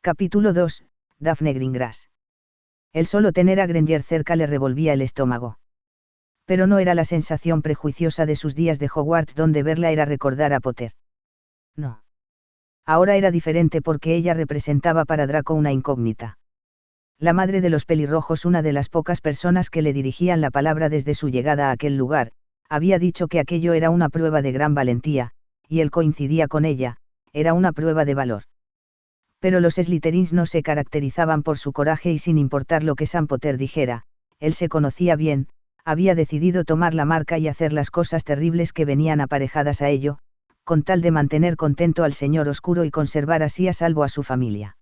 Capítulo 2, Daphne Greengrass. El solo tener a Granger cerca le revolvía el estómago. Pero no era la sensación prejuiciosa de sus días de Hogwarts donde verla era recordar a Potter. No. Ahora era diferente porque ella representaba para Draco una incógnita. La madre de los pelirrojos, una de las pocas personas que le dirigían la palabra desde su llegada a aquel lugar, había dicho que aquello era una prueba de gran valentía, y él coincidía con ella, era una prueba de valor. Pero los Slytherins no se caracterizaban por su coraje y sin importar lo que Sam Potter dijera, él se conocía bien, había decidido tomar la marca y hacer las cosas terribles que venían aparejadas a ello, con tal de mantener contento al Señor Oscuro y conservar así a salvo a su familia.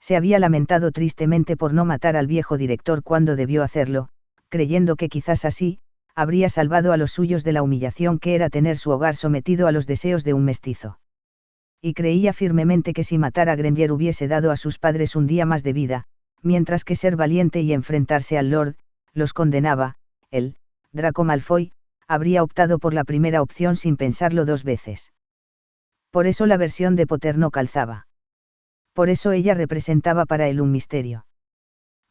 Se había lamentado tristemente por no matar al viejo director cuando debió hacerlo, creyendo que quizás así, habría salvado a los suyos de la humillación que era tener su hogar sometido a los deseos de un mestizo. Y creía firmemente que si matar a Granger hubiese dado a sus padres un día más de vida, mientras que ser valiente y enfrentarse al Lord, los condenaba, él, Draco Malfoy, habría optado por la primera opción sin pensarlo dos veces. Por eso la versión de Potter no calzaba. Por eso ella representaba para él un misterio.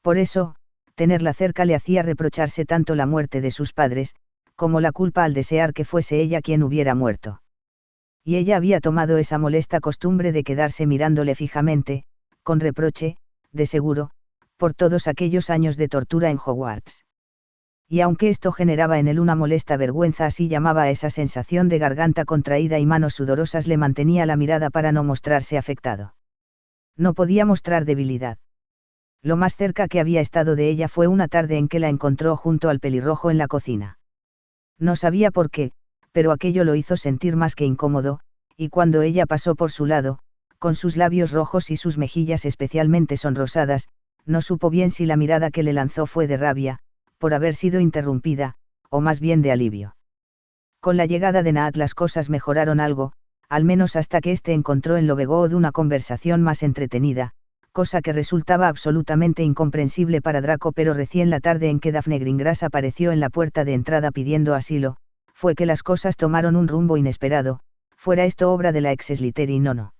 Por eso, tenerla cerca le hacía reprocharse tanto la muerte de sus padres, como la culpa al desear que fuese ella quien hubiera muerto. Y ella había tomado esa molesta costumbre de quedarse mirándole fijamente, con reproche, de seguro, por todos aquellos años de tortura en Hogwarts. Y aunque esto generaba en él una molesta vergüenza, así llamaba a esa sensación de garganta contraída y manos sudorosas, le mantenía la mirada para no mostrarse afectado. No podía mostrar debilidad. Lo más cerca que había estado de ella fue una tarde en que la encontró junto al pelirrojo en la cocina. No sabía por qué, pero aquello lo hizo sentir más que incómodo, y cuando ella pasó por su lado, con sus labios rojos y sus mejillas especialmente sonrosadas, no supo bien si la mirada que le lanzó fue de rabia, por haber sido interrumpida, o más bien de alivio. Con la llegada de Nat las cosas mejoraron algo, al menos hasta que éste encontró en Lovegood una conversación más entretenida, cosa que resultaba absolutamente incomprensible para Draco, pero recién la tarde en que Daphne Greengrass apareció en la puerta de entrada pidiendo asilo, fue que las cosas tomaron un rumbo inesperado, fuera esto obra de la ex Slytherin o no.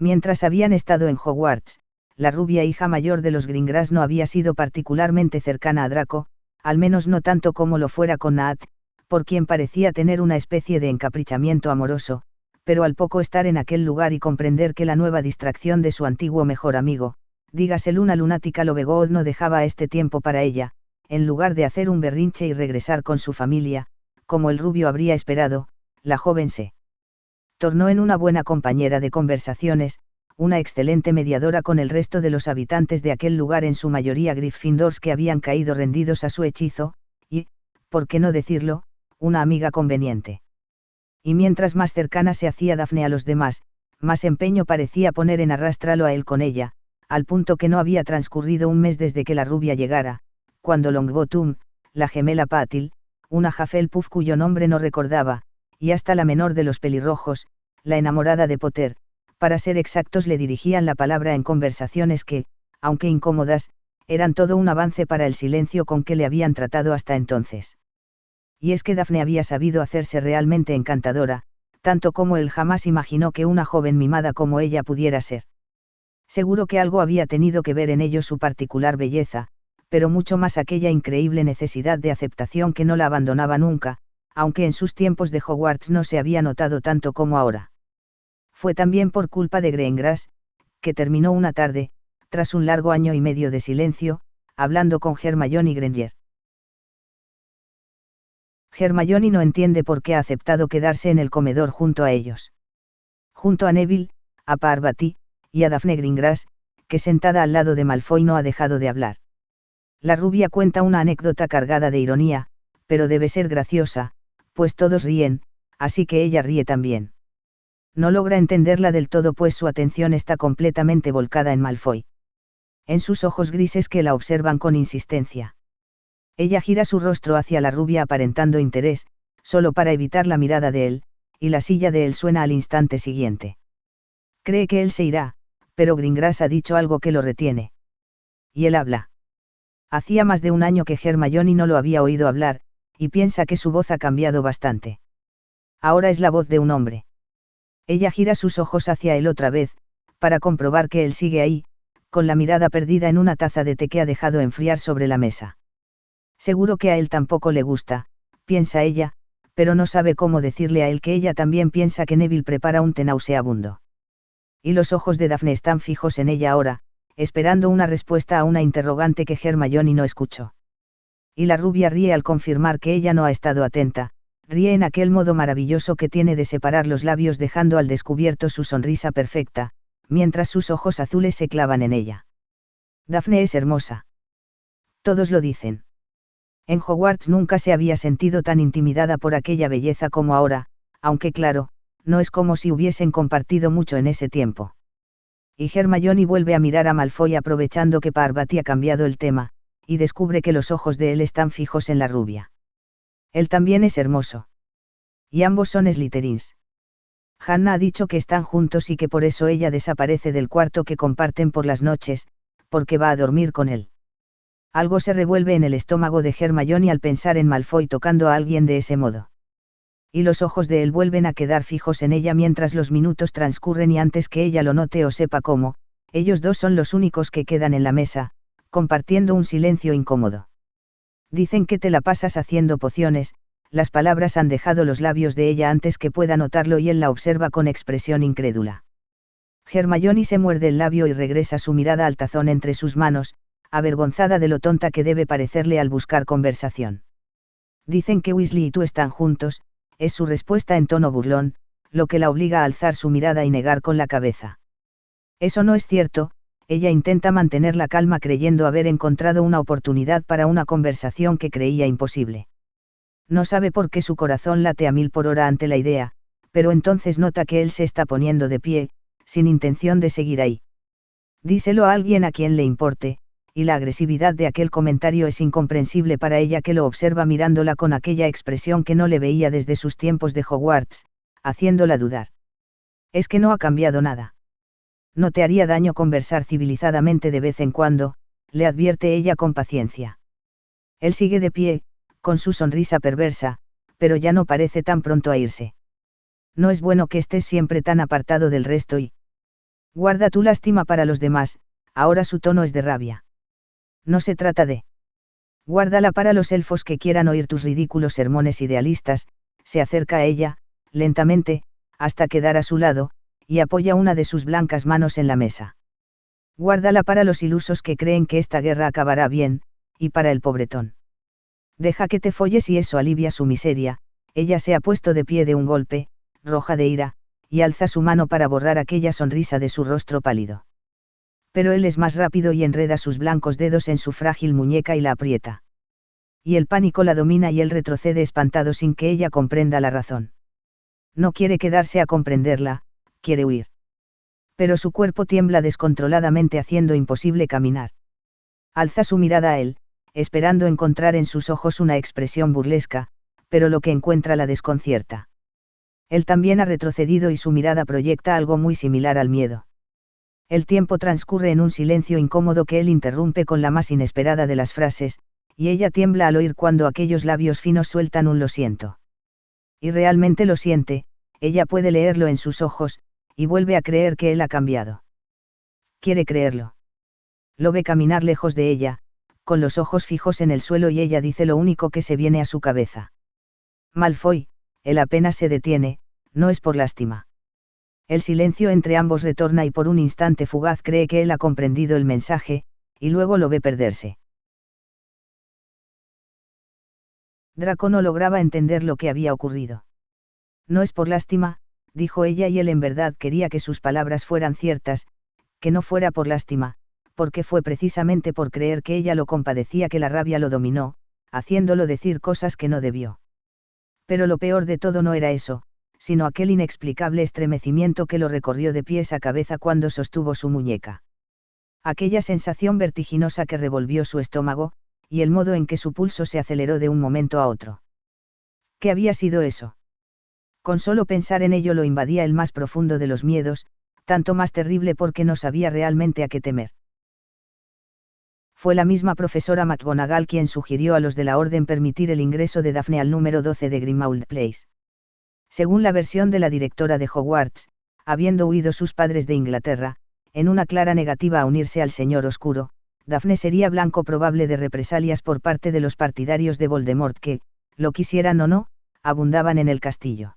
Mientras habían estado en Hogwarts, la rubia hija mayor de los Greengrass no había sido particularmente cercana a Draco, al menos no tanto como lo fuera con Nat, por quien parecía tener una especie de encaprichamiento amoroso, pero al poco estar en aquel lugar y comprender que la nueva distracción de su antiguo mejor amigo, dígase Luna lunática Lovegood, no dejaba este tiempo para ella, en lugar de hacer un berrinche y regresar con su familia, como el rubio habría esperado, la joven se tornó en una buena compañera de conversaciones, una excelente mediadora con el resto de los habitantes de aquel lugar, en su mayoría Gryffindors que habían caído rendidos a su hechizo, y, por qué no decirlo, una amiga conveniente. Y mientras más cercana se hacía Daphne a los demás, más empeño parecía poner en arrastrarlo a él con ella, al punto que no había transcurrido un mes desde que la rubia llegara, cuando Longbottom, la gemela Patil, una Hufflepuff cuyo nombre no recordaba, y hasta la menor de los pelirrojos, la enamorada de Potter, para ser exactos, le dirigían la palabra en conversaciones que, aunque incómodas, eran todo un avance para el silencio con que le habían tratado hasta entonces. Y es que Daphne había sabido hacerse realmente encantadora, tanto como él jamás imaginó que una joven mimada como ella pudiera ser. Seguro que algo había tenido que ver en ello su particular belleza, pero mucho más aquella increíble necesidad de aceptación que no la abandonaba nunca, aunque en sus tiempos de Hogwarts no se había notado tanto como ahora. Fue también por culpa de Greengrass, que terminó una tarde, tras un largo año y medio de silencio, hablando con Hermione Granger. Hermione no entiende por qué ha aceptado quedarse en el comedor junto a ellos. Junto a Neville, a Parvati, y a Daphne Greengrass, que sentada al lado de Malfoy no ha dejado de hablar. La rubia cuenta una anécdota cargada de ironía, pero debe ser graciosa, pues todos ríen, así que ella ríe también. No logra entenderla del todo, pues su atención está completamente volcada en Malfoy. En sus ojos grises que la observan con insistencia. Ella gira su rostro hacia la rubia aparentando interés, solo para evitar la mirada de él, y la silla de él suena al instante siguiente. Cree que él se irá, pero Greengrass ha dicho algo que lo retiene. Y él habla. Hacía más de un año que Hermione no lo había oído hablar, y piensa que su voz ha cambiado bastante. Ahora es la voz de un hombre. Ella gira sus ojos hacia él otra vez, para comprobar que él sigue ahí, con la mirada perdida en una taza de té que ha dejado enfriar sobre la mesa. Seguro que a él tampoco le gusta, piensa ella, pero no sabe cómo decirle a él que ella también piensa que Neville prepara un té nauseabundo. Y los ojos de Daphne están fijos en ella ahora, esperando una respuesta a una interrogante que Hermione no escuchó. Y la rubia ríe al confirmar que ella no ha estado atenta, ríe en aquel modo maravilloso que tiene de separar los labios dejando al descubierto su sonrisa perfecta, mientras sus ojos azules se clavan en ella. Daphne es hermosa. Todos lo dicen. En Hogwarts nunca se había sentido tan intimidada por aquella belleza como ahora, aunque claro, no es como si hubiesen compartido mucho en ese tiempo. Y Hermione vuelve a mirar a Malfoy aprovechando que Parvati ha cambiado el tema, y descubre que los ojos de él están fijos en la rubia. Él también es hermoso. Y ambos son Slytherins. Hannah ha dicho que están juntos y que por eso ella desaparece del cuarto que comparten por las noches, porque va a dormir con él. Algo se revuelve en el estómago de Hermione al pensar en Malfoy tocando a alguien de ese modo. Y los ojos de él vuelven a quedar fijos en ella mientras los minutos transcurren y antes que ella lo note o sepa cómo, ellos dos son los únicos que quedan en la mesa, compartiendo un silencio incómodo. Dicen que te la pasas haciendo pociones, las palabras han dejado los labios de ella antes que pueda notarlo y él la observa con expresión incrédula. Hermione se muerde el labio y regresa su mirada al tazón entre sus manos, avergonzada de lo tonta que debe parecerle al buscar conversación. Dicen que Weasley y tú están juntos, es su respuesta en tono burlón, lo que la obliga a alzar su mirada y negar con la cabeza. Eso no es cierto, ella intenta mantener la calma creyendo haber encontrado una oportunidad para una conversación que creía imposible. No sabe por qué su corazón late a 1000 por hora ante la idea, pero entonces nota que él se está poniendo de pie, sin intención de seguir ahí. Díselo a alguien a quien le importe, y la agresividad de aquel comentario es incomprensible para ella que lo observa mirándola con aquella expresión que no le veía desde sus tiempos de Hogwarts, haciéndola dudar. Es que no ha cambiado nada. No te haría daño conversar civilizadamente de vez en cuando, le advierte ella con paciencia. Él sigue de pie, con su sonrisa perversa, pero ya no parece tan pronto a irse. No es bueno que estés siempre tan apartado del resto y... Guarda tu lástima para los demás, ahora su tono es de rabia. No se trata de... Guárdala para los elfos que quieran oír tus ridículos sermones idealistas, se acerca a ella, lentamente, hasta quedar a su lado, y apoya una de sus blancas manos en la mesa. Guárdala para los ilusos que creen que esta guerra acabará bien, y para el pobretón. Deja que te folles y eso alivia su miseria. Ella se ha puesto de pie de un golpe, roja de ira, y alza su mano para borrar aquella sonrisa de su rostro pálido. Pero él es más rápido y enreda sus blancos dedos en su frágil muñeca y la aprieta. Y el pánico la domina y él retrocede espantado sin que ella comprenda la razón. No quiere quedarse a comprenderla, quiere huir. Pero su cuerpo tiembla descontroladamente haciendo imposible caminar. Alza su mirada a él, esperando encontrar en sus ojos una expresión burlesca, pero lo que encuentra la desconcierta. Él también ha retrocedido y su mirada proyecta algo muy similar al miedo. El tiempo transcurre en un silencio incómodo que él interrumpe con la más inesperada de las frases, y ella tiembla al oír cuando aquellos labios finos sueltan un lo siento. Y realmente lo siente, ella puede leerlo en sus ojos, y vuelve a creer que él ha cambiado. Quiere creerlo. Lo ve caminar lejos de ella, con los ojos fijos en el suelo y ella dice lo único que se viene a su cabeza. Malfoy, él apenas se detiene, no es por lástima. El silencio entre ambos retorna y por un instante fugaz cree que él ha comprendido el mensaje, y luego lo ve perderse. Draco no lograba entender lo que había ocurrido. No es por lástima, dijo ella y él en verdad quería que sus palabras fueran ciertas, que no fuera por lástima, porque fue precisamente por creer que ella lo compadecía que la rabia lo dominó, haciéndolo decir cosas que no debió. Pero lo peor de todo no era eso, sino aquel inexplicable estremecimiento que lo recorrió de pies a cabeza cuando sostuvo su muñeca. Aquella sensación vertiginosa que revolvió su estómago, y el modo en que su pulso se aceleró de un momento a otro. ¿Qué había sido eso? Con solo pensar en ello lo invadía el más profundo de los miedos, tanto más terrible porque no sabía realmente a qué temer. Fue la misma profesora McGonagall quien sugirió a los de la Orden permitir el ingreso de Daphne al número 12 de Grimmauld Place. Según la versión de la directora de Hogwarts, habiendo huido sus padres de Inglaterra, en una clara negativa a unirse al Señor Oscuro, Daphne sería blanco probable de represalias por parte de los partidarios de Voldemort que, lo quisieran o no, abundaban en el castillo.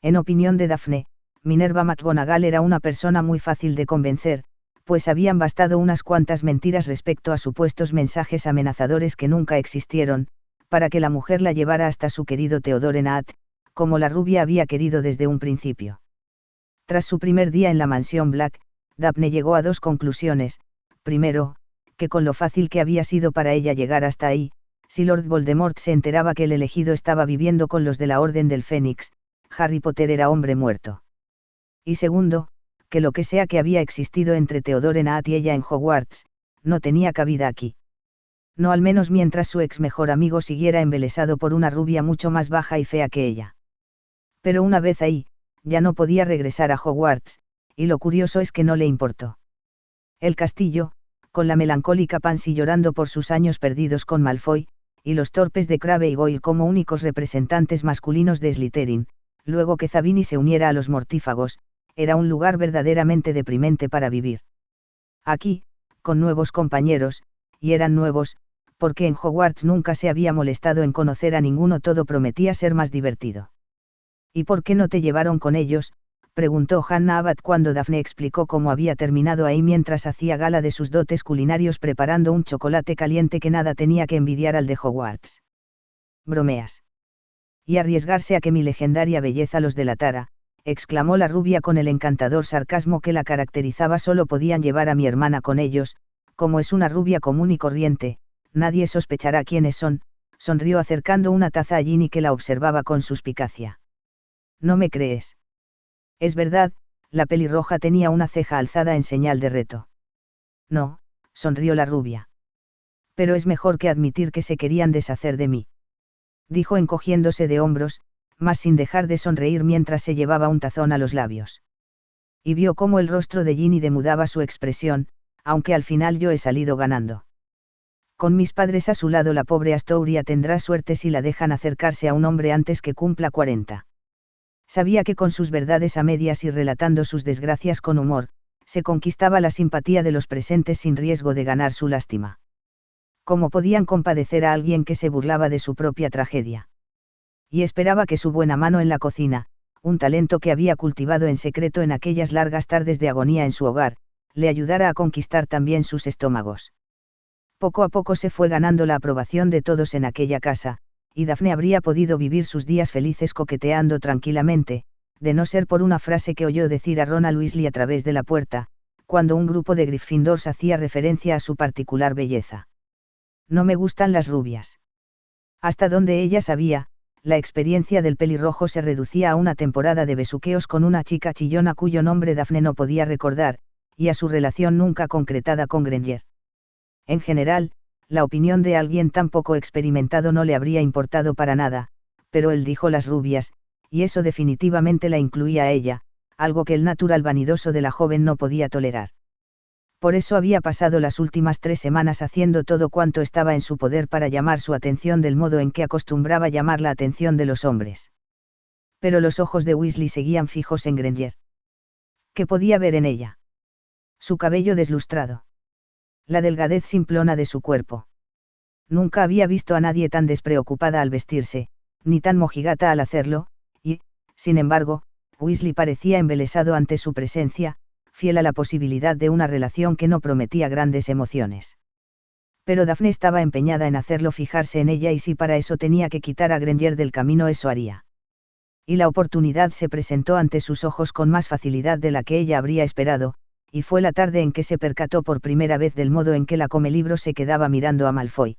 En opinión de Daphne, Minerva McGonagall era una persona muy fácil de convencer, pues habían bastado unas cuantas mentiras respecto a supuestos mensajes amenazadores que nunca existieron, para que la mujer la llevara hasta su querido Theodore Newt, como la rubia había querido desde un principio. Tras su primer día en la mansión Black, Daphne llegó a dos conclusiones: primero, que con lo fácil que había sido para ella llegar hasta ahí, si Lord Voldemort se enteraba que el elegido estaba viviendo con los de la Orden del Fénix, Harry Potter era hombre muerto. Y segundo, que lo que sea que había existido entre Theodore Newt y ella en Hogwarts, no tenía cabida aquí. No al menos mientras su ex mejor amigo siguiera embelesado por una rubia mucho más baja y fea que ella. Pero una vez ahí, ya no podía regresar a Hogwarts, y lo curioso es que no le importó. El castillo, con la melancólica Pansy llorando por sus años perdidos con Malfoy, y los torpes de Crabbe y Goyle como únicos representantes masculinos de Slytherin, luego que Zabini se uniera a los mortífagos, era un lugar verdaderamente deprimente para vivir. Aquí, con nuevos compañeros, y eran nuevos, porque en Hogwarts nunca se había molestado en conocer a ninguno, todo prometía ser más divertido. ¿Y por qué no te llevaron con ellos?, preguntó Hannah Abbott cuando Daphne explicó cómo había terminado ahí mientras hacía gala de sus dotes culinarios preparando un chocolate caliente que nada tenía que envidiar al de Hogwarts. Bromeas. Y arriesgarse a que mi legendaria belleza los delatara, exclamó la rubia con el encantador sarcasmo que la caracterizaba. Solo podían llevar a mi hermana con ellos, como es una rubia común y corriente, nadie sospechará quiénes son, sonrió acercando una taza a Ginny que la observaba con suspicacia. ¿No me crees? Es verdad, la pelirroja tenía una ceja alzada en señal de reto. No, sonrió la rubia. Pero es mejor que admitir que se querían deshacer de mí, dijo encogiéndose de hombros, mas sin dejar de sonreír mientras se llevaba un tazón a los labios. Y vio cómo el rostro de Ginny demudaba su expresión, aunque al final yo he salido ganando. Con mis padres a su lado, la pobre Astoria tendrá suerte si la dejan acercarse a un hombre antes que cumpla 40. Sabía que con sus verdades a medias y relatando sus desgracias con humor, se conquistaba la simpatía de los presentes sin riesgo de ganar su lástima. ¿Cómo podían compadecer a alguien que se burlaba de su propia tragedia? Y esperaba que su buena mano en la cocina, un talento que había cultivado en secreto en aquellas largas tardes de agonía en su hogar, le ayudara a conquistar también sus estómagos. Poco a poco se fue ganando la aprobación de todos en aquella casa, y Daphne habría podido vivir sus días felices coqueteando tranquilamente, de no ser por una frase que oyó decir a Ron a Weasley a través de la puerta, cuando un grupo de Gryffindors hacía referencia a su particular belleza. No me gustan las rubias. Hasta donde ella sabía, la experiencia del pelirrojo se reducía a una temporada de besuqueos con una chica chillona cuyo nombre Daphne no podía recordar, y a su relación nunca concretada con Granger. En general, la opinión de alguien tan poco experimentado no le habría importado para nada, pero él dijo las rubias, y eso definitivamente la incluía a ella, algo que el natural vanidoso de la joven no podía tolerar. Por eso había pasado las últimas 3 semanas haciendo todo cuanto estaba en su poder para llamar su atención del modo en que acostumbraba llamar la atención de los hombres. Pero los ojos de Weasley seguían fijos en Granger. ¿Qué podía ver en ella? Su cabello deslustrado. La delgadez simplona de su cuerpo. Nunca había visto a nadie tan despreocupada al vestirse, ni tan mojigata al hacerlo, y, sin embargo, Weasley parecía embelesado ante su presencia, fiel a la posibilidad de una relación que no prometía grandes emociones. Pero Daphne estaba empeñada en hacerlo fijarse en ella, y si para eso tenía que quitar a Granger del camino, eso haría. Y la oportunidad se presentó ante sus ojos con más facilidad de la que ella habría esperado, y fue la tarde en que se percató por primera vez del modo en que la comelibros se quedaba mirando a Malfoy.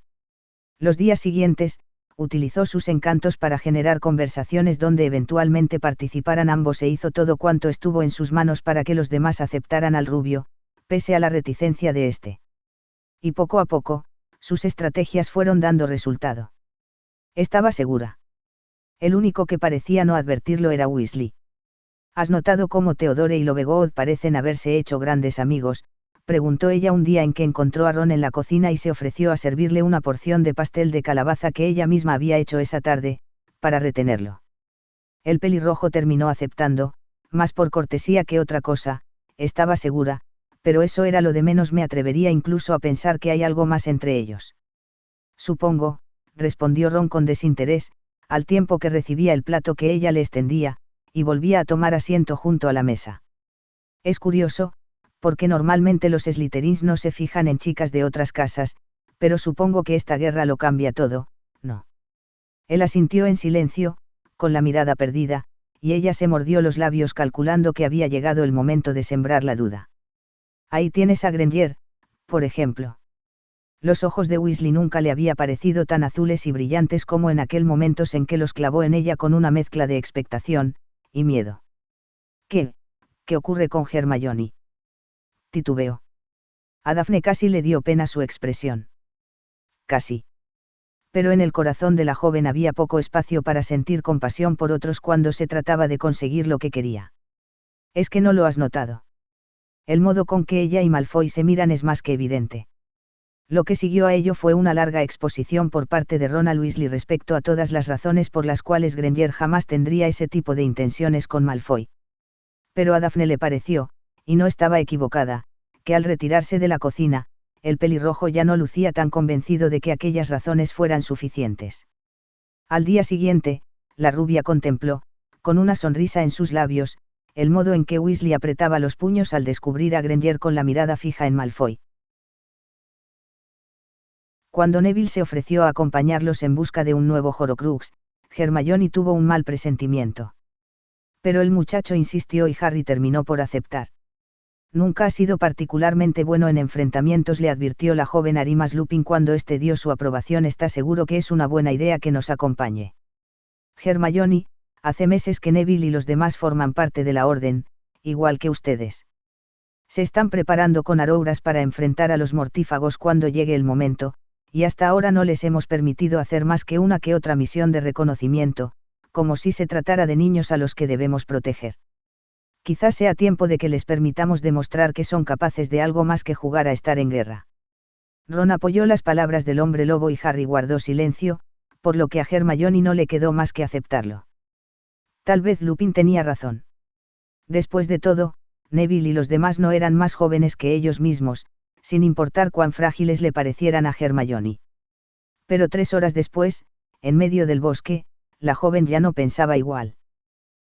Los días siguientes, utilizó sus encantos para generar conversaciones donde eventualmente participaran ambos e hizo todo cuanto estuvo en sus manos para que los demás aceptaran al rubio, pese a la reticencia de éste. Y poco a poco, sus estrategias fueron dando resultado. Estaba segura. El único que parecía no advertirlo era Weasley. ¿Has notado cómo Theodore y Lovegood parecen haberse hecho grandes amigos?, preguntó ella un día en que encontró a Ron en la cocina y se ofreció a servirle una porción de pastel de calabaza que ella misma había hecho esa tarde, para retenerlo. El pelirrojo terminó aceptando, más por cortesía que otra cosa, estaba segura, pero eso era lo de menos, me atrevería incluso a pensar que hay algo más entre ellos. Supongo, respondió Ron con desinterés, al tiempo que recibía el plato que ella le extendía, y volvía a tomar asiento junto a la mesa. Es curioso, porque normalmente los Slytherins no se fijan en chicas de otras casas, pero supongo que esta guerra lo cambia todo, ¿no? Él asintió en silencio, con la mirada perdida, y ella se mordió los labios calculando que había llegado el momento de sembrar la duda. Ahí tienes a Granger, por ejemplo. Los ojos de Weasley nunca le había parecido tan azules y brillantes como en aquel momento en que los clavó en ella con una mezcla de expectación y miedo. ¿Qué ocurre con Hermione? Titubeó. A Daphne casi le dio pena su expresión. Casi. Pero en el corazón de la joven había poco espacio para sentir compasión por otros cuando se trataba de conseguir lo que quería. ¿Es que no lo has notado? El modo con que ella y Malfoy se miran es más que evidente. Lo que siguió a ello fue una larga exposición por parte de Ron a Weasley respecto a todas las razones por las cuales Granger jamás tendría ese tipo de intenciones con Malfoy. Pero a Daphne le pareció, y no estaba equivocada, que al retirarse de la cocina, el pelirrojo ya no lucía tan convencido de que aquellas razones fueran suficientes. Al día siguiente, la rubia contempló, con una sonrisa en sus labios, el modo en que Weasley apretaba los puños al descubrir a Granger con la mirada fija en Malfoy. Cuando Neville se ofreció a acompañarlos en busca de un nuevo Horcrux, Hermione tuvo un mal presentimiento. Pero el muchacho insistió y Harry terminó por aceptar. Nunca ha sido particularmente bueno en enfrentamientos, le advirtió la joven a Remus Lupin cuando éste dio su aprobación. Está seguro que es una buena idea que nos acompañe. Hermione, hace meses que Neville y los demás forman parte de la Orden, igual que ustedes. Se están preparando con Arouras para enfrentar a los mortífagos cuando llegue el momento, y hasta ahora no les hemos permitido hacer más que una que otra misión de reconocimiento, como si se tratara de niños a los que debemos proteger. Quizás sea tiempo de que les permitamos demostrar que son capaces de algo más que jugar a estar en guerra. Ron apoyó las palabras del hombre lobo y Harry guardó silencio, por lo que a Hermione no le quedó más que aceptarlo. Tal vez Lupin tenía razón. Después de todo, Neville y los demás no eran más jóvenes que ellos mismos, sin importar cuán frágiles le parecieran a Hermione. Pero 3 horas después, en medio del bosque, la joven ya no pensaba igual.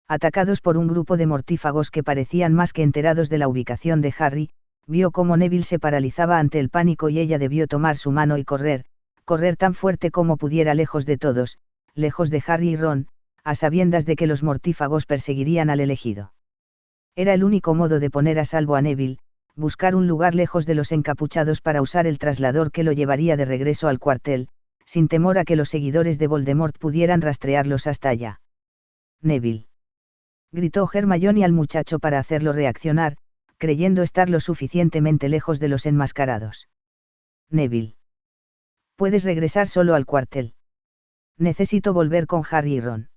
Atacados por un grupo de mortífagos que parecían más que enterados de la ubicación de Harry, vio cómo Neville se paralizaba ante el pánico y ella debió tomar su mano y correr tan fuerte como pudiera lejos de todos, lejos de Harry y Ron, a sabiendas de que los mortífagos perseguirían al elegido. Era el único modo de poner a salvo a Neville, buscar un lugar lejos de los encapuchados para usar el traslador que lo llevaría de regreso al cuartel, sin temor a que los seguidores de Voldemort pudieran rastrearlos hasta allá. Neville. Gritó Hermione al muchacho para hacerlo reaccionar, creyendo estar lo suficientemente lejos de los enmascarados. Neville. Puedes regresar solo al cuartel. Necesito volver con Harry y Ron.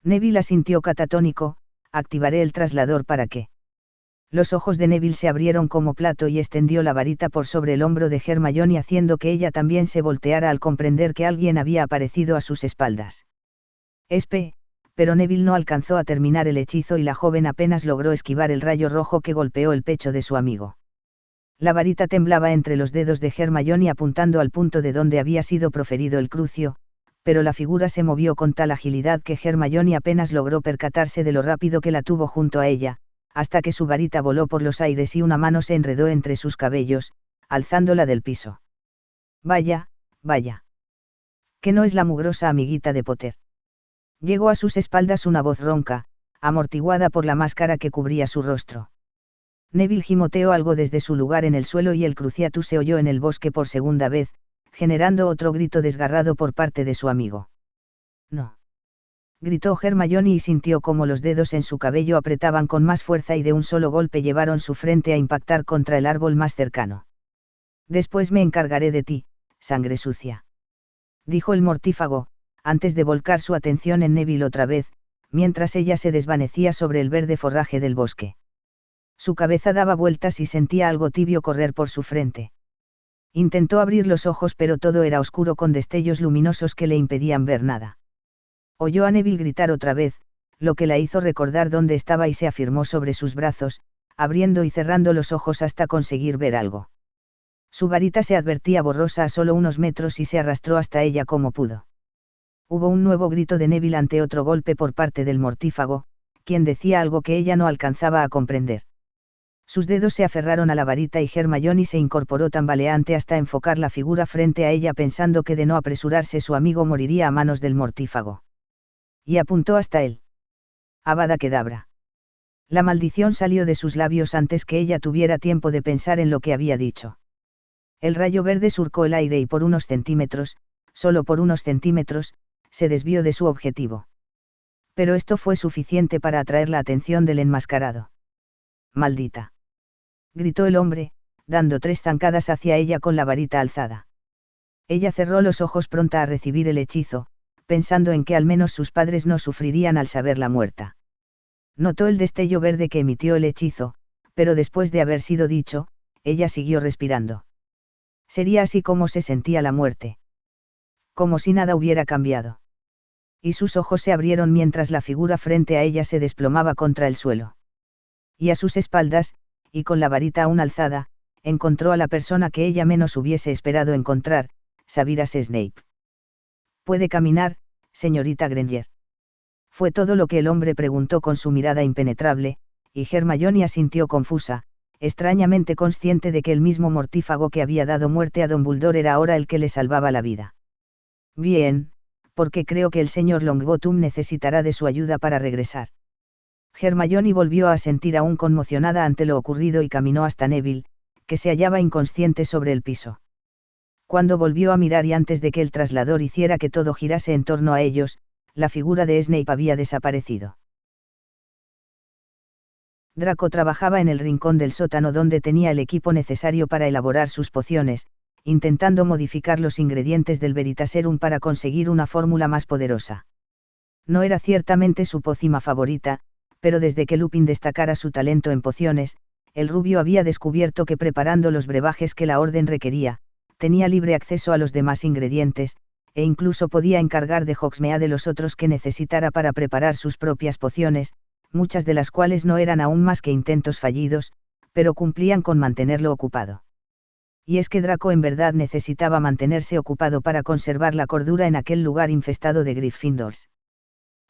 Neville asintió catatónico. Activaré el traslador para qué. Los ojos de Neville se abrieron como plato y extendió la varita por sobre el hombro de Hermione haciendo que ella también se volteara al comprender que alguien había aparecido a sus espaldas. Pero Neville no alcanzó a terminar el hechizo y la joven apenas logró esquivar el rayo rojo que golpeó el pecho de su amigo. La varita temblaba entre los dedos de Hermione apuntando al punto de donde había sido proferido el crucio, pero la figura se movió con tal agilidad que Hermione apenas logró percatarse de lo rápido que la tuvo junto a ella, hasta que su varita voló por los aires y una mano se enredó entre sus cabellos, alzándola del piso. Vaya. Que no es la mugrosa amiguita de Potter. Llegó a sus espaldas una voz ronca, amortiguada por la máscara que cubría su rostro. Neville gimoteó algo desde su lugar en el suelo y el cruciatus se oyó en el bosque por segunda vez, generando otro grito desgarrado por parte de su amigo. No. Gritó Hermione y sintió como los dedos en su cabello apretaban con más fuerza y de un solo golpe llevaron su frente a impactar contra el árbol más cercano. Después me encargaré de ti, sangre sucia. Dijo el mortífago, antes de volcar su atención en Neville otra vez, mientras ella se desvanecía sobre el verde forraje del bosque. Su cabeza daba vueltas y sentía algo tibio correr por su frente. Intentó abrir los ojos pero todo era oscuro con destellos luminosos que le impedían ver nada. Oyó a Neville gritar otra vez, lo que la hizo recordar dónde estaba y se afirmó sobre sus brazos, abriendo y cerrando los ojos hasta conseguir ver algo. Su varita se advertía borrosa a solo unos metros y se arrastró hasta ella como pudo. Hubo un nuevo grito de Neville ante otro golpe por parte del mortífago, quien decía algo que ella no alcanzaba a comprender. Sus dedos se aferraron a la varita y Hermione se incorporó tambaleante hasta enfocar la figura frente a ella pensando que de no apresurarse su amigo moriría a manos del mortífago. Y apuntó hasta él. Avada Kedavra. La maldición salió de sus labios antes que ella tuviera tiempo de pensar en lo que había dicho. El rayo verde surcó el aire y por unos centímetros, solo por unos centímetros, se desvió de su objetivo. Pero esto fue suficiente para atraer la atención del enmascarado. Maldita. Gritó el hombre, dando 3 zancadas hacia ella con la varita alzada. Ella cerró los ojos pronta a recibir el hechizo, pensando en que al menos sus padres no sufrirían al saberla muerta. Notó el destello verde que emitió el hechizo, pero después de haber sido dicho, ella siguió respirando. Sería así como se sentía la muerte. Como si nada hubiera cambiado. Y sus ojos se abrieron mientras la figura frente a ella se desplomaba contra el suelo. Y a sus espaldas, y con la varita aún alzada, encontró a la persona que ella menos hubiese esperado encontrar, Severus Snape. ¿Puede caminar, señorita Granger? Fue todo lo que el hombre preguntó con su mirada impenetrable, y Hermione asintió confusa, extrañamente consciente de que el mismo mortífago que había dado muerte a Dumbledore era ahora el que le salvaba la vida. Bien, porque creo que el señor Longbottom necesitará de su ayuda para regresar. Hermione volvió a sentir aún conmocionada ante lo ocurrido y caminó hasta Neville, que se hallaba inconsciente sobre el piso. Cuando volvió a mirar y antes de que el traslador hiciera que todo girase en torno a ellos, la figura de Snape había desaparecido. Draco trabajaba en el rincón del sótano donde tenía el equipo necesario para elaborar sus pociones, intentando modificar los ingredientes del Veritaserum para conseguir una fórmula más poderosa. No era ciertamente su pócima favorita, pero desde que Lupin destacara su talento en pociones, el rubio había descubierto que preparando los brebajes que la orden requería, tenía libre acceso a los demás ingredientes, e incluso podía encargar de Hogsmeade los otros que necesitara para preparar sus propias pociones, muchas de las cuales no eran aún más que intentos fallidos, pero cumplían con mantenerlo ocupado. Y es que Draco en verdad necesitaba mantenerse ocupado para conservar la cordura en aquel lugar infestado de Gryffindors.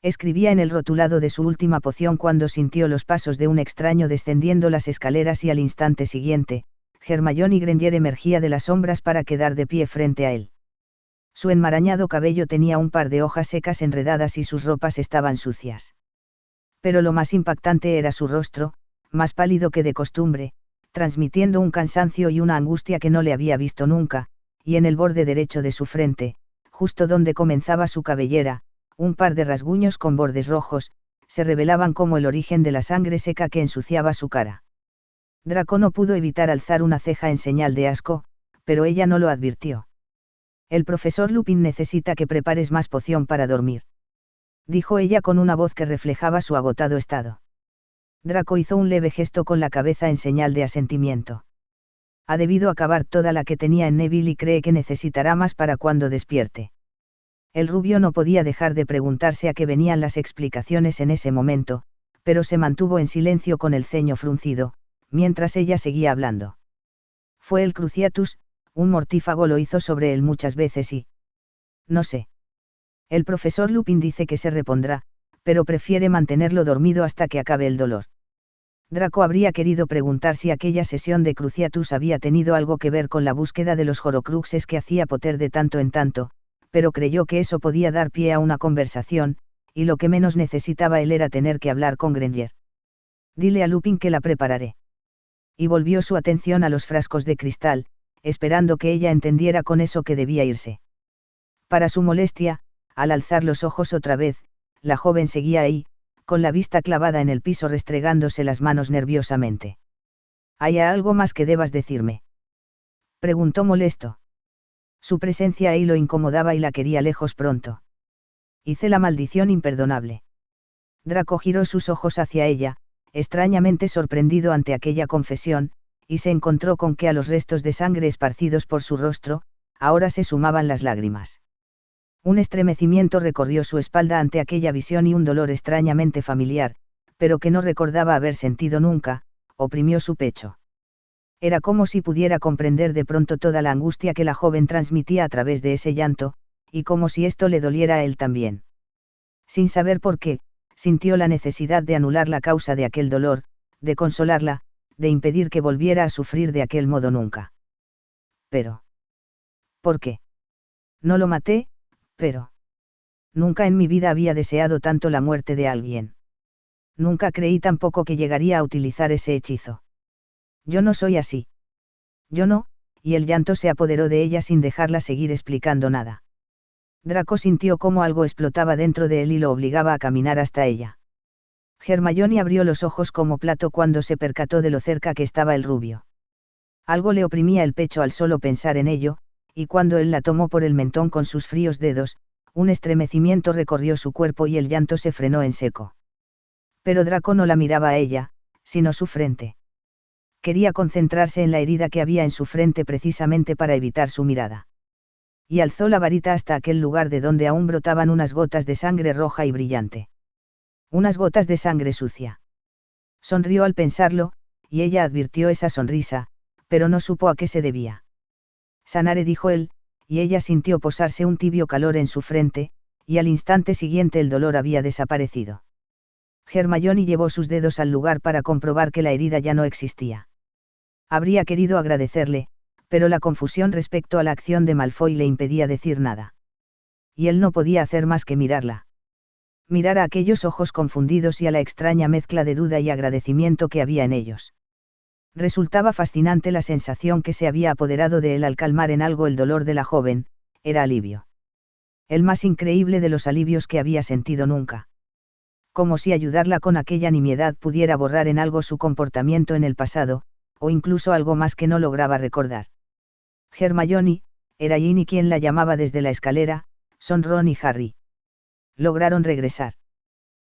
Escribía en el rotulado de su última poción cuando sintió los pasos de un extraño descendiendo las escaleras y al instante siguiente, Hermione Granger emergía de las sombras para quedar de pie frente a él. Su enmarañado cabello tenía un par de hojas secas enredadas y sus ropas estaban sucias. Pero lo más impactante era su rostro, más pálido que de costumbre, transmitiendo un cansancio y una angustia que no le había visto nunca, y en el borde derecho de su frente, justo donde comenzaba su cabellera, un par de rasguños con bordes rojos, se revelaban como el origen de la sangre seca que ensuciaba su cara. Draco no pudo evitar alzar una ceja en señal de asco, pero ella no lo advirtió. El profesor Lupin necesita que prepares más poción para dormir, dijo ella con una voz que reflejaba su agotado estado. Draco hizo un leve gesto con la cabeza en señal de asentimiento. Ha debido acabar toda la que tenía en Neville y cree que necesitará más para cuando despierte. El rubio no podía dejar de preguntarse a qué venían las explicaciones en ese momento, pero se mantuvo en silencio con el ceño fruncido, mientras ella seguía hablando. Fue el Cruciatus, un mortífago lo hizo sobre él muchas veces y... No sé. El profesor Lupin dice que se repondrá, pero prefiere mantenerlo dormido hasta que acabe el dolor. Draco habría querido preguntar si aquella sesión de Cruciatus había tenido algo que ver con la búsqueda de los Horrocruxes que hacía Potter de tanto en tanto, pero creyó que eso podía dar pie a una conversación, y lo que menos necesitaba él era tener que hablar con Granger. Dile a Lupin que la prepararé. Y volvió su atención a los frascos de cristal, esperando que ella entendiera con eso que debía irse. Para su molestia, al alzar los ojos otra vez, la joven seguía ahí, con la vista clavada en el piso restregándose las manos nerviosamente. ¿Hay algo más que debas decirme?, preguntó molesto. Su presencia ahí lo incomodaba y la quería lejos pronto. Hice la maldición imperdonable. Draco giró sus ojos hacia ella, extrañamente sorprendido ante aquella confesión, y se encontró con que a los restos de sangre esparcidos por su rostro, ahora se sumaban las lágrimas. Un estremecimiento recorrió su espalda ante aquella visión y un dolor extrañamente familiar, pero que no recordaba haber sentido nunca, oprimió su pecho. Era como si pudiera comprender de pronto toda la angustia que la joven transmitía a través de ese llanto, y como si esto le doliera a él también. Sin saber por qué, sintió la necesidad de anular la causa de aquel dolor, de consolarla, de impedir que volviera a sufrir de aquel modo nunca. Pero. ¿Por qué? No lo maté, pero. Nunca en mi vida había deseado tanto la muerte de alguien. Nunca creí tampoco que llegaría a utilizar ese hechizo. Yo no soy así. Yo no, y el llanto se apoderó de ella sin dejarla seguir explicando nada. Draco sintió cómo algo explotaba dentro de él y lo obligaba a caminar hasta ella. Hermione abrió los ojos como plato cuando se percató de lo cerca que estaba el rubio. Algo le oprimía el pecho al solo pensar en ello, y cuando él la tomó por el mentón con sus fríos dedos, un estremecimiento recorrió su cuerpo y el llanto se frenó en seco. Pero Draco no la miraba a ella, sino su frente. Quería concentrarse en la herida que había en su frente precisamente para evitar su mirada. Y alzó la varita hasta aquel lugar de donde aún brotaban unas gotas de sangre roja y brillante. Unas gotas de sangre sucia. Sonrió al pensarlo, y ella advirtió esa sonrisa, pero no supo a qué se debía. Sanaré, dijo él, y ella sintió posarse un tibio calor en su frente, y al instante siguiente el dolor había desaparecido. Hermione llevó sus dedos al lugar para comprobar que la herida ya no existía. Habría querido agradecerle, pero la confusión respecto a la acción de Malfoy le impedía decir nada. Y él no podía hacer más que mirarla. Mirar a aquellos ojos confundidos y a la extraña mezcla de duda y agradecimiento que había en ellos. Resultaba fascinante la sensación que se había apoderado de él al calmar en algo el dolor de la joven, era alivio. El más increíble de los alivios que había sentido nunca. Como si ayudarla con aquella nimiedad pudiera borrar en algo su comportamiento en el pasado, o incluso algo más que no lograba recordar. Hermione, era Ginny quien la llamaba desde la escalera, son Ron y Harry. Lograron regresar.